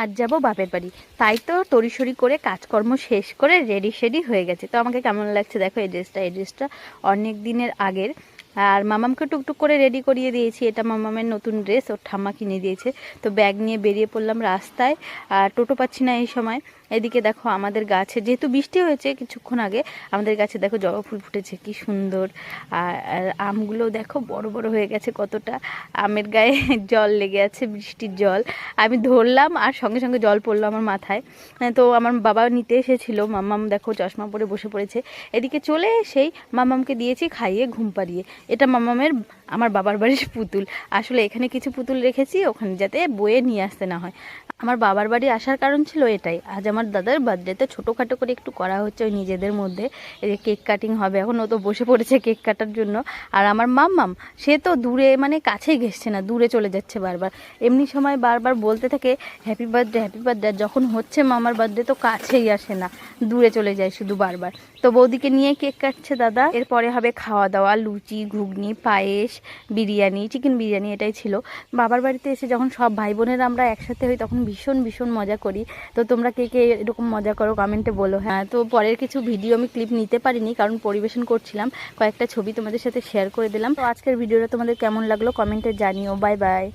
আজ যাবো বাপের বাড়ি, তাই তো তড়িসড়ি করে কাজকর্ম শেষ করে রেডি শেডি হয়ে গেছে। তো আমাকে কেমন লাগছে দেখো, এই ড্রেসটা অনেক দিনের আগের। আর মামামকে টুকটুক করে রেডি করিয়ে দিয়েছি, এটা মামামের নতুন ড্রেস, ওর ঠাম্মা কিনে দিয়েছে। তো ব্যাগ নিয়ে বেরিয়ে পড়লাম রাস্তায়। আর টোটো পাচ্ছি না এই সময়। এদিকে দেখো আমাদের গাছে, যেহেতু বৃষ্টি হয়েছে কিছুক্ষণ আগে, আমাদের গাছে দেখো জবা ফুল ফুটেছে, কি সুন্দর। আর আমগুলো দেখো বড় বড় হয়ে গেছে কতটা, আমের গায়ে জল লেগে আছে, বৃষ্টির জল। আমি ধরলাম আর সঙ্গে সঙ্গে জল পড়লো আমার মাথায়। তো আমার বাবা নিতে এসেছিল, মাম্মাম দেখো চশমা পরে বসে পড়েছে। এদিকে চলে এসেই মাম্মামকে দিয়েছি খাইয়ে ঘুম পাড়িয়ে। এটা মাম্মামের আমার বাবার বাড়ির পুতুল। আসলে এখানে কিছু পুতুল রেখেছি ওখানে যাতে বয়ে নিয়ে আসতে না হয়। আমার বাবার বাড়ি আসার কারণ ছিল এটাই, আজ আমার দাদার বার্থডেতে ছোটোখাটো করে একটু করা হচ্ছে ওই নিজেদের মধ্যে। এই যে কেক কাটিং হবে, এখন ও তো বসে পড়েছে কেক কাটার জন্য। আর আমার মাম্মাম, সে তো দূরে মানে কাছেই ঘেসছে না, দূরে চলে যাচ্ছে বারবার। এমনি সময় বারবার বলতে থাকে হ্যাপি বার্থডে হ্যাপি বার্থডে, যখন হচ্ছে মামার বার্থডে তো কাছেই আসে না, দূরে চলে যায় শুধু বারবার। তো বৌদিকে নিয়ে কেক কাটছে দাদা। এরপরে হবে খাওয়া দাওয়া, লুচি ঘুগনি পায়েস বিরিয়ানি, চিকেন বিরিয়ানি এটাই ছিল। বাবার বাড়িতে এসে যখন সব ভাই বোনেরা আমরা একসাথে হই তখন ভীষণ ভীষণ মজা করি। তো তোমরা কে কে এরকম মজা করো কমেন্টে বলো। হ্যাঁ, তো পরের কিছু ভিডিও আমি ক্লিপ নিতে পারিনি কারণ পরিবেশন করছিলাম, কয়েকটা ছবি তোমাদের সাথে শেয়ার করে দিলাম। তো আজকের ভিডিওটা তোমাদের কেমন লাগলো কমেন্টে জানিও। Bye bye.